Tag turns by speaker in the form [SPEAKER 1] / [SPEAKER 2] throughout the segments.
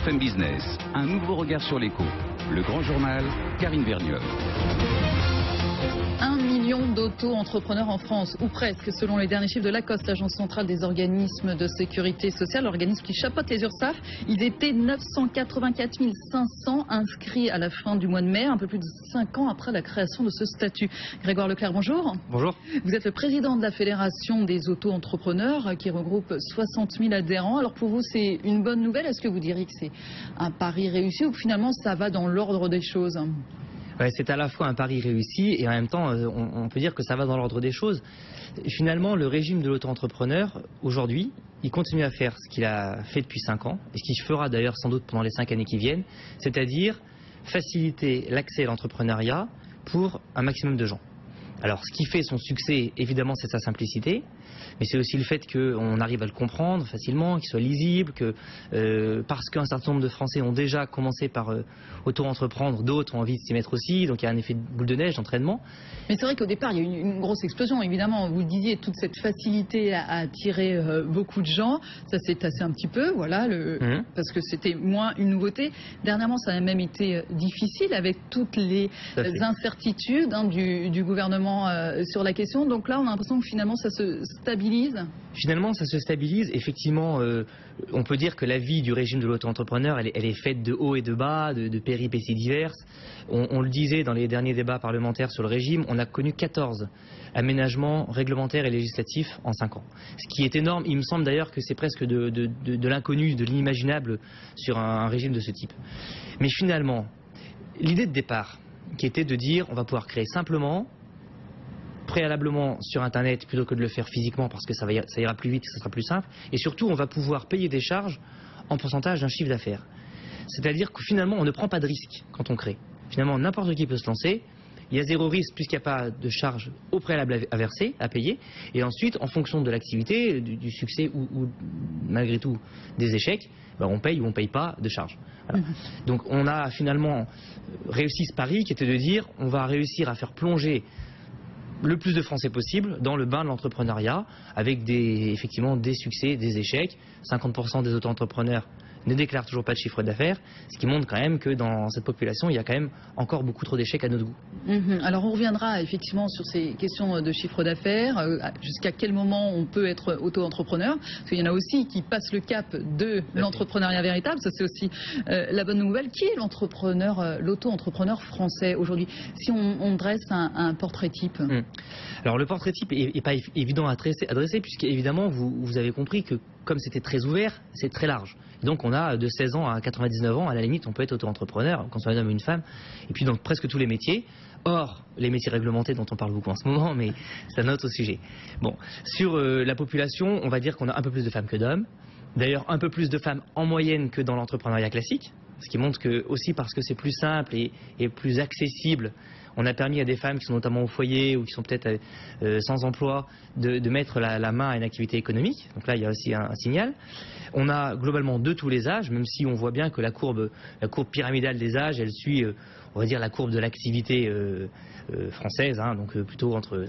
[SPEAKER 1] BFM Business, un nouveau regard sur l'écho. Le grand journal, Karine Vergniol.
[SPEAKER 2] 1 million d'auto-entrepreneurs en France, ou presque, selon les derniers chiffres de l'ACOSS, l'Agence centrale des organismes de sécurité sociale, l'organisme qui chapeaute les URSSAF. Ils étaient 984 500 inscrits à la fin du mois de mai, un peu plus de 5 ans après la création de ce statut. Grégoire Leclerc, bonjour.
[SPEAKER 3] Bonjour.
[SPEAKER 2] Vous êtes le président de la Fédération des auto-entrepreneurs qui regroupe 60 000 adhérents. Alors pour vous, c'est une bonne nouvelle? Est-ce que vous diriez que c'est un pari réussi ou que finalement ça va dans l'ordre des choses?
[SPEAKER 3] Ouais, c'est à la fois un pari réussi et en même temps, on peut dire que ça va dans l'ordre des choses. Finalement, le régime de l'auto-entrepreneur, aujourd'hui, il continue à faire ce qu'il a fait depuis 5 ans, et ce qu'il fera d'ailleurs sans doute pendant les 5 années qui viennent, c'est-à-dire faciliter l'accès à l'entrepreneuriat pour un maximum de gens. Alors, ce qui fait son succès, évidemment, c'est sa simplicité, mais c'est aussi le fait qu'on arrive à le comprendre facilement, qu'il soit lisible, que parce qu'un certain nombre de Français ont déjà commencé par auto-entreprendre, d'autres ont envie de s'y mettre aussi, donc il y a un effet de boule de neige d'entraînement.
[SPEAKER 2] Mais c'est vrai qu'au départ, il y a eu une grosse explosion, évidemment. Vous le disiez, toute cette facilité à attirer beaucoup de gens, ça s'est tassé un petit peu, voilà, parce que c'était moins une nouveauté. Dernièrement, ça a même été difficile avec toutes les incertitudes du gouvernement sur la question. Donc là, on a l'impression que finalement, ça se stabilise. Finalement,
[SPEAKER 3] ça se stabilise. Effectivement, on peut dire que la vie du régime de l'auto-entrepreneur, elle est faite de hauts et de bas, de péripéties diverses. On le disait dans les derniers débats parlementaires sur le régime, on a connu 14 aménagements réglementaires et législatifs en 5 ans. Ce qui est énorme. Il me semble d'ailleurs que c'est presque de l'inconnu, de l'inimaginable sur un régime de ce type. Mais finalement, l'idée de départ, qui était de dire on va pouvoir créer simplement, préalablement sur Internet plutôt que de le faire physiquement parce que ça ira plus vite, ça sera plus simple, et surtout on va pouvoir payer des charges en pourcentage d'un chiffre d'affaires. C'est-à-dire que finalement on ne prend pas de risque quand on crée. Finalement n'importe qui peut se lancer, il y a zéro risque puisqu'il n'y a pas de charges au préalable à verser, à payer, et ensuite en fonction de l'activité, du succès ou malgré tout des échecs, on paye ou on ne paye pas de charges. Voilà. Donc on a finalement réussi ce pari qui était de dire on va réussir à faire plonger le plus de Français possible dans le bain de l'entrepreneuriat avec effectivement des succès, des échecs. 50% des auto-entrepreneurs ne déclarent toujours pas de chiffre d'affaires, ce qui montre quand même que dans cette population, il y a quand même encore beaucoup trop d'échecs à notre goût.
[SPEAKER 2] Alors on reviendra effectivement sur ces questions de chiffre d'affaires, jusqu'à quel moment on peut être auto-entrepreneur, parce qu'il y en a aussi qui passent le cap de l'entrepreneuriat véritable, ça c'est aussi la bonne nouvelle. Qui est l'auto-entrepreneur français aujourd'hui, si on dresse un portrait type?
[SPEAKER 3] Alors le portrait type n'est pas évident à dresser puisque évidemment vous avez compris que comme c'était très ouvert, c'est très large. Et donc on a de 16 ans à 99 ans, à la limite on peut être auto-entrepreneur, quand on est un homme ou une femme, et puis dans presque tous les métiers, hors les métiers réglementés dont on parle beaucoup en ce moment, mais c'est un autre sujet. Bon, sur la population, on va dire qu'on a un peu plus de femmes que d'hommes, d'ailleurs un peu plus de femmes en moyenne que dans l'entrepreneuriat classique, ce qui montre que aussi parce que c'est plus simple et plus accessible, on a permis à des femmes qui sont notamment au foyer ou qui sont peut-être sans emploi de mettre la main à une activité économique. Donc là, il y a aussi un signal. On a globalement de tous les âges, même si on voit bien que la courbe pyramidale des âges, elle suit, on va dire, la courbe de l'activité française, donc plutôt entre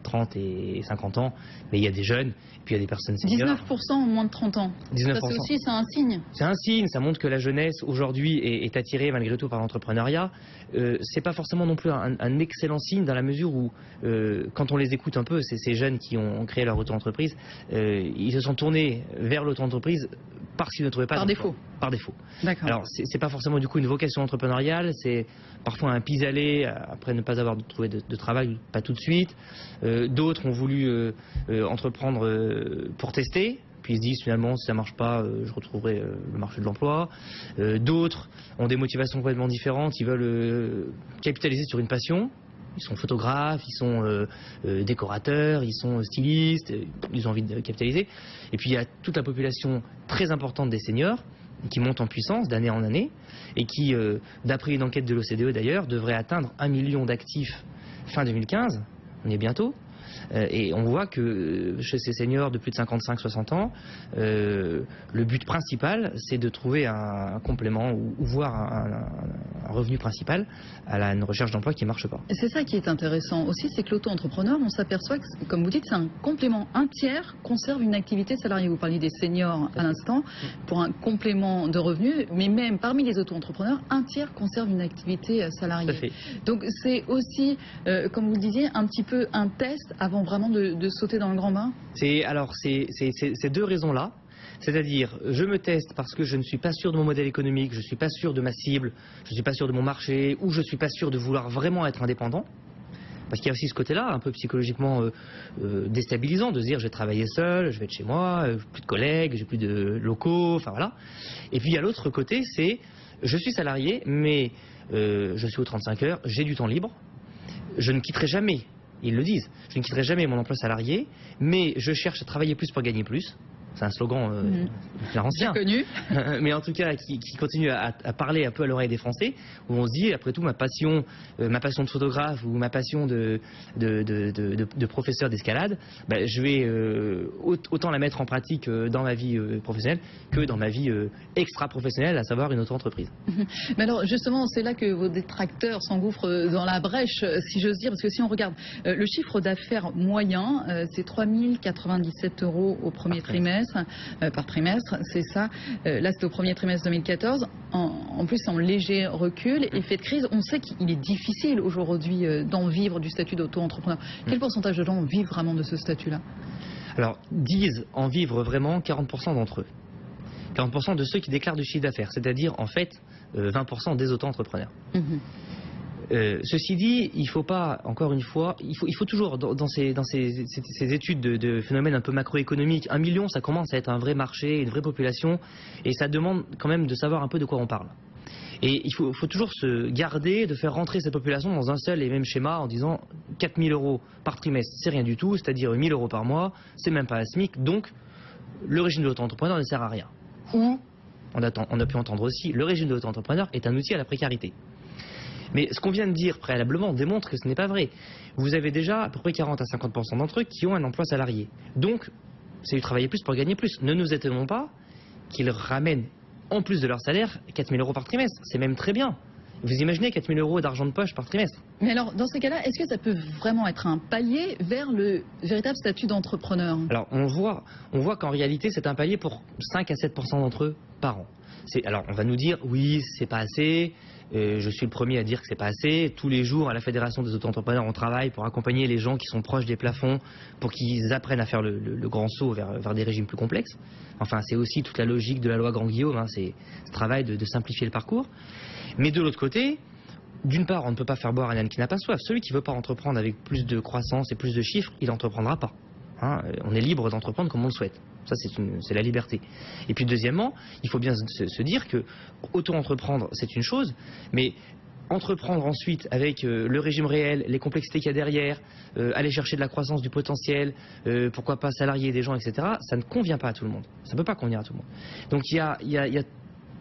[SPEAKER 3] 30 et 50 ans. Mais il y a des jeunes, et puis il y a des personnes seniors.
[SPEAKER 2] 19% en moins de 30 ans.
[SPEAKER 3] 19%.
[SPEAKER 2] Ça c'est aussi, c'est un signe.
[SPEAKER 3] C'est un signe, ça montre que la jeunesse aujourd'hui est attirée malgré tout par l'entrepreneuriat. C'est pas forcément non plus un excellent signe dans la mesure où, quand on les écoute un peu, ces jeunes qui ont créé leur auto-entreprise, ils se sont tournés vers l'auto-entreprise parce qu'ils ne trouvaient pas d'emploi. Par défaut.
[SPEAKER 2] D'accord.
[SPEAKER 3] Alors c'est pas forcément du coup une vocation entrepreneuriale, c'est parfois un pis-aller après ne pas avoir trouvé de travail, pas tout de suite. D'autres ont voulu entreprendre pour tester. Puis ils se disent finalement si ça marche pas, je retrouverai le marché de l'emploi. D'autres ont des motivations complètement différentes, ils veulent capitaliser sur une passion. Ils sont photographes, ils sont décorateurs, ils sont stylistes, ils ont envie de capitaliser. Et puis il y a toute la population très importante des seniors qui monte en puissance d'année en année et qui, d'après une enquête de l'OCDE d'ailleurs, devrait atteindre 1 million d'actifs fin 2015, on y est bientôt. Et on voit que chez ces seniors de plus de 55-60 ans, le but principal, c'est de trouver un complément ou voire un revenu principal à une recherche d'emploi qui ne marche pas.
[SPEAKER 2] C'est ça qui est intéressant aussi, c'est que l'auto-entrepreneur, on s'aperçoit que, comme vous dites, c'est un complément. Un tiers conserve une activité salariée. Vous parliez des seniors à l'instant, pour un complément de revenus, mais même parmi les auto-entrepreneurs, un tiers conserve une activité salariée.
[SPEAKER 3] Tout à fait.
[SPEAKER 2] Donc c'est aussi, comme vous le disiez, un petit peu un test avant vraiment de sauter dans le grand bain.
[SPEAKER 3] C'est ces deux raisons-là. C'est-à-dire, je me teste parce que je ne suis pas sûr de mon modèle économique, je ne suis pas sûr de ma cible, je ne suis pas sûr de mon marché, ou je ne suis pas sûr de vouloir vraiment être indépendant. Parce qu'il y a aussi ce côté-là, un peu psychologiquement déstabilisant, de se dire je vais travailler seul, je vais être chez moi, plus de collègues, j'ai plus de locaux, enfin voilà. Et puis il y a l'autre côté, c'est je suis salarié, mais je suis aux 35 heures, j'ai du temps libre, je ne quitterai jamais, ils le disent, je ne quitterai jamais mon emploi salarié, mais je cherche à travailler plus pour gagner plus. C'est un slogan ancien,
[SPEAKER 2] connu.
[SPEAKER 3] Mais en tout cas qui continue à parler un peu à l'oreille des Français, où on se dit, après tout, ma passion de photographe ou ma passion de professeur d'escalade, ben, je vais autant la mettre en pratique dans ma vie professionnelle que dans ma vie extra-professionnelle, à savoir une auto-entreprise.
[SPEAKER 2] Mais alors justement, c'est là que vos détracteurs s'engouffrent dans la brèche, si j'ose dire, parce que si on regarde le chiffre d'affaires moyen, c'est 3 097 € au premier trimestre. Par trimestre, c'est ça. Là, c'était au premier trimestre 2014. En plus, en léger recul, effet de crise, on sait qu'il est difficile aujourd'hui d'en vivre du statut d'auto-entrepreneur. Quel pourcentage de gens vivent vraiment de ce statut-là?
[SPEAKER 3] Alors, disent en vivre vraiment 40% d'entre eux. 40% de ceux qui déclarent du chiffre d'affaires, c'est-à-dire en fait 20% des auto-entrepreneurs. Ceci dit, il ne faut pas, encore une fois, il faut toujours, dans ces études de phénomènes un peu macroéconomiques, 1 million, ça commence à être un vrai marché, une vraie population, et ça demande quand même de savoir un peu de quoi on parle. Et il faut toujours se garder de faire rentrer cette population dans un seul et même schéma en disant 4 000 € par trimestre, c'est rien du tout, c'est-à-dire 1 000 € par mois, c'est même pas un SMIC, donc le régime de l'auto-entrepreneur ne sert à rien. Ou, on a pu entendre aussi, le régime de l'auto-entrepreneur est un outil à la précarité. Mais ce qu'on vient de dire préalablement démontre que ce n'est pas vrai. Vous avez déjà à peu près 40 à 50% d'entre eux qui ont un emploi salarié. Donc, c'est du travailler plus pour gagner plus. Ne nous étonnons pas qu'ils ramènent, en plus de leur salaire, 4 000 € par trimestre. C'est même très bien. Vous imaginez 4 000 € d'argent de poche par trimestre?
[SPEAKER 2] Mais alors, dans ces cas-là, est-ce que ça peut vraiment être un palier vers le véritable statut d'entrepreneur?
[SPEAKER 3] Alors, on voit qu'en réalité, c'est un palier pour 5 à 7% d'entre eux par an. Alors, on va nous dire, oui, c'est pas assez. Je suis le premier à dire que c'est pas assez. Tous les jours, à la Fédération des auto-entrepreneurs, on travaille pour accompagner les gens qui sont proches des plafonds, pour qu'ils apprennent à faire le grand saut vers des régimes plus complexes. Enfin, c'est aussi toute la logique de la loi Grand-Guillaume, hein, c'est ce travail de simplifier le parcours. Mais de l'autre côté, d'une part, on ne peut pas faire boire un âne qui n'a pas soif. Celui qui ne veut pas entreprendre avec plus de croissance et plus de chiffres, il n'entreprendra pas. Hein, on est libre d'entreprendre comme on le souhaite. Ça, c'est la liberté. Et puis deuxièmement, il faut bien se dire que auto-entreprendre, c'est une chose, mais entreprendre ensuite avec le régime réel, les complexités qu'il y a derrière, aller chercher de la croissance, du potentiel, pourquoi pas salarier des gens, etc., ça ne convient pas à tout le monde. Ça ne peut pas convenir à tout le monde. Donc il y a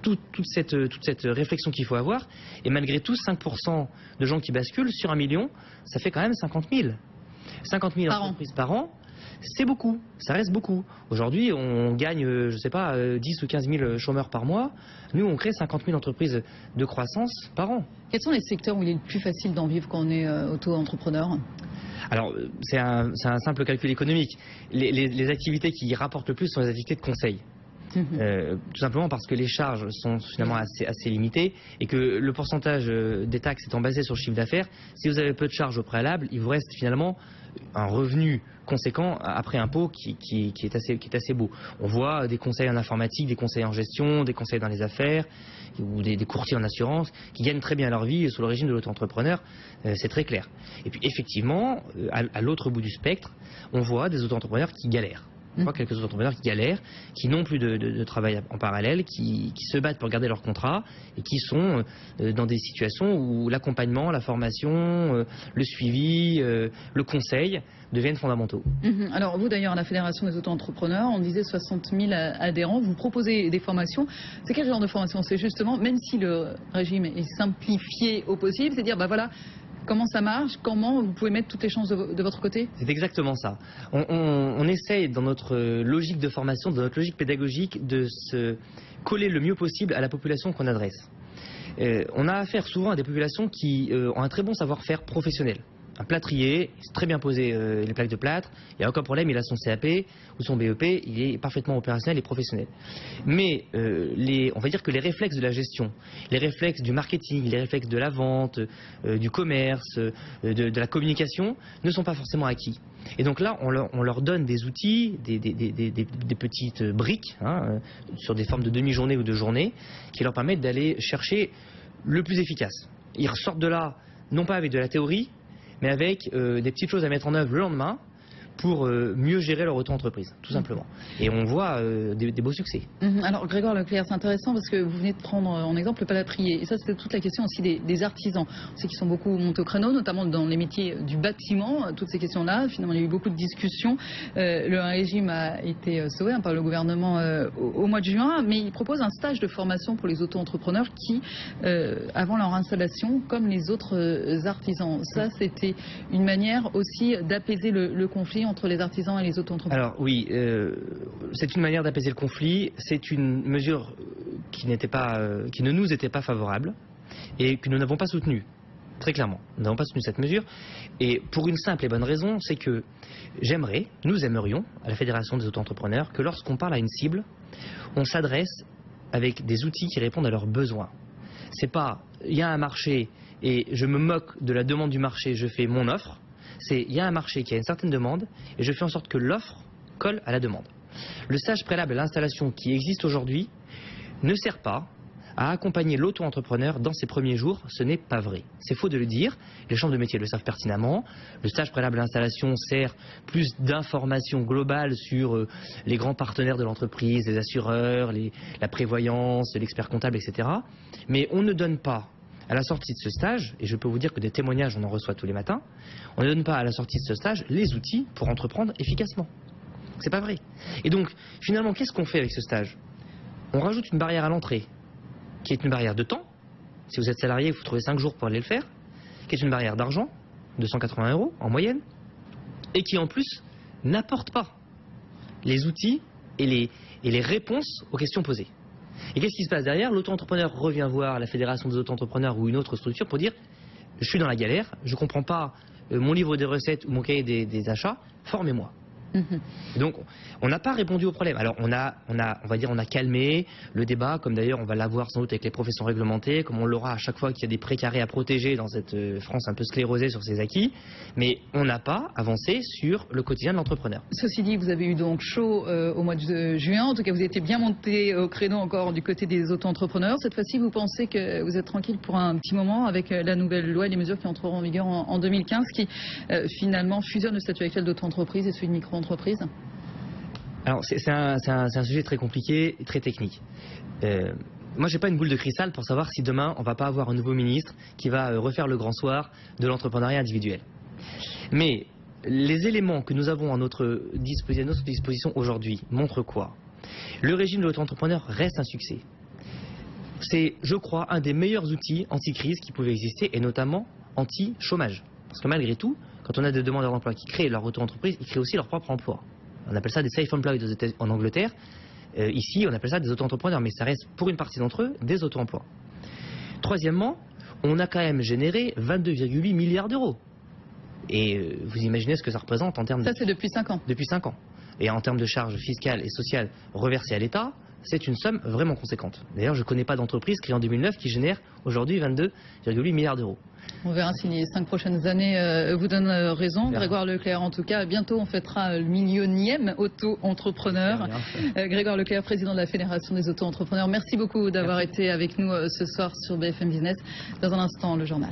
[SPEAKER 3] toute cette réflexion qu'il faut avoir, et malgré tout, 5% de gens qui basculent sur 1 million, ça fait quand même 50 000. 50 000 entreprises par an. C'est beaucoup, ça reste beaucoup. Aujourd'hui, on gagne, je ne sais pas, 10 ou 15 000 chômeurs par mois. Nous, on crée 50 000 entreprises de croissance par an.
[SPEAKER 2] Quels sont les secteurs où il est le plus facile d'en vivre quand on est auto-entrepreneur?
[SPEAKER 3] Alors, c'est un simple calcul économique. Les activités qui rapportent le plus sont les activités de conseil. Tout simplement parce que les charges sont finalement assez limitées et que le pourcentage des taxes étant basé sur le chiffre d'affaires, si vous avez peu de charges au préalable, il vous reste finalement un revenu conséquent après impôt qui est assez beau. On voit des conseils en informatique, des conseils en gestion, des conseils dans les affaires ou des courtiers en assurance qui gagnent très bien leur vie sous le régime de l'auto-entrepreneur, c'est très clair. Et puis effectivement, à l'autre bout du spectre, on voit des auto-entrepreneurs qui galèrent. On voit quelques entrepreneurs qui galèrent, qui n'ont plus de travail en parallèle, qui se battent pour garder leur contrat et qui sont dans des situations où l'accompagnement, la formation, le suivi, le conseil deviennent fondamentaux.
[SPEAKER 2] Alors vous d'ailleurs à la Fédération des auto-entrepreneurs, on disait 60 000 adhérents, vous proposez des formations. C'est quel genre de formation? C'est justement, même si le régime est simplifié au possible, c'est dire bah voilà, comment ça marche, comment vous pouvez mettre toutes les chances de votre côté?
[SPEAKER 3] C'est exactement ça. On essaye dans notre logique de formation, dans notre logique pédagogique, de se coller le mieux possible à la population qu'on adresse. On a affaire souvent à des populations qui ont un très bon savoir-faire professionnel. Un plâtrier, il sait très bien poser les plaques de plâtre, il n'y a aucun problème, il a son CAP ou son BEP, il est parfaitement opérationnel et professionnel. Mais on va dire que les réflexes de la gestion, les réflexes du marketing, les réflexes de la vente, du commerce, de la communication ne sont pas forcément acquis. Et donc là, on leur donne des outils, des petites briques, sur des formes de demi-journée ou de journée, qui leur permettent d'aller chercher le plus efficace. Ils ressortent de là, non pas avec de la théorie, mais avec des petites choses à mettre en œuvre le lendemain pour mieux gérer leur auto-entreprise, tout simplement. Et on voit des beaux succès.
[SPEAKER 2] Alors Grégoire Leclerc, c'est intéressant parce que vous venez de prendre en exemple le plâtrier. Et ça, c'était toute la question aussi des artisans. On sait qu'ils sont beaucoup montés au créneau, notamment dans les métiers du bâtiment, toutes ces questions-là. Finalement, il y a eu beaucoup de discussions. Le régime a été sauvé par le gouvernement au mois de juin, mais il propose un stage de formation pour les auto-entrepreneurs qui, avant leur installation, comme les autres artisans. Ça, c'était une manière aussi d'apaiser le conflit entre les artisans et les auto-entrepreneurs.
[SPEAKER 3] Alors oui, c'est une manière d'apaiser le conflit, c'est une mesure qui ne nous était pas favorable et que nous n'avons pas soutenue, très clairement. Nous n'avons pas soutenu cette mesure et pour une simple et bonne raison, c'est que nous aimerions, à la Fédération des auto-entrepreneurs, que lorsqu'on parle à une cible, on s'adresse avec des outils qui répondent à leurs besoins. C'est pas, il y a un marché et je me moque de la demande du marché, je fais mon offre. C'est, il y a un marché qui a une certaine demande et je fais en sorte que l'offre colle à la demande. Le stage préalable à l'installation qui existe aujourd'hui ne sert pas à accompagner l'auto-entrepreneur dans ses premiers jours. Ce n'est pas vrai. C'est faux de le dire. Les chambres de métier le savent pertinemment. Le stage préalable à l'installation sert plus d'informations globales sur les grands partenaires de l'entreprise, les assureurs, la prévoyance, l'expert comptable, etc. Mais on ne donne pas à la sortie de ce stage, et je peux vous dire que des témoignages on en reçoit tous les matins, on ne donne pas à la sortie de ce stage les outils pour entreprendre efficacement. C'est pas vrai. Et donc, finalement, qu'est-ce qu'on fait avec ce stage? On rajoute une barrière à l'entrée, qui est une barrière de temps. Si vous êtes salarié, vous trouvez 5 jours pour aller le faire, qui est une barrière d'argent, 280 € en moyenne, et qui en plus n'apporte pas les outils et les réponses aux questions posées. Et qu'est-ce qui se passe derrière? L'auto-entrepreneur revient voir la Fédération des auto-entrepreneurs ou une autre structure pour dire « Je suis dans la galère, je ne comprends pas mon livre des recettes ou mon cahier des achats, formez-moi ». Donc, on n'a pas répondu au problème. Alors, on a calmé le débat, comme d'ailleurs on va l'avoir sans doute avec les professions réglementées, comme on l'aura à chaque fois qu'il y a des précarés à protéger dans cette France un peu sclérosée sur ses acquis. Mais on n'a pas avancé sur le quotidien de l'entrepreneur.
[SPEAKER 2] Ceci dit, vous avez eu donc chaud au mois de juin. En tout cas, vous étiez bien monté au créneau encore du côté des auto-entrepreneurs. Cette fois-ci, vous pensez que vous êtes tranquille pour un petit moment avec la nouvelle loi et les mesures qui entreront en vigueur en 2015, qui finalement fusionnent le statut actuel d'auto-entreprise et celui de micro-entreprise?
[SPEAKER 3] Alors c'est un sujet très compliqué et très technique. Moi j'ai pas une boule de cristal pour savoir si demain on va pas avoir un nouveau ministre qui va refaire le grand soir de l'entrepreneuriat individuel. Mais les éléments que nous avons à notre disposition aujourd'hui montrent quoi? Le régime de l'auto-entrepreneur reste un succès. C'est, je crois, un des meilleurs outils anti-crise qui pouvaient exister et notamment anti-chômage. Parce que malgré tout, quand on a des demandeurs d'emploi qui créent leur auto-entreprise, ils créent aussi leur propre emploi. On appelle ça des self-employed en Angleterre. Ici, on appelle ça des auto-entrepreneurs, mais ça reste pour une partie d'entre eux des auto-emplois. Troisièmement, on a quand même généré 22,8 milliards d'euros. Et vous imaginez ce que ça représente en termes de...
[SPEAKER 2] Ça, c'est depuis 5 ans.
[SPEAKER 3] Depuis 5 ans. Et en termes de charges fiscales et sociales reversées à l'État, c'est une somme vraiment conséquente. D'ailleurs, je ne connais pas d'entreprise créée en 2009 qui génère aujourd'hui 22,8 milliards d'euros.
[SPEAKER 2] On verra si les 5 prochaines années vous donnent raison. Grégoire Leclerc, en tout cas, bientôt on fêtera le millionième auto-entrepreneur. Grégoire Leclerc, président de la Fédération des auto-entrepreneurs. Merci beaucoup d'avoir été avec nous ce soir sur BFM Business. Dans un instant, le journal.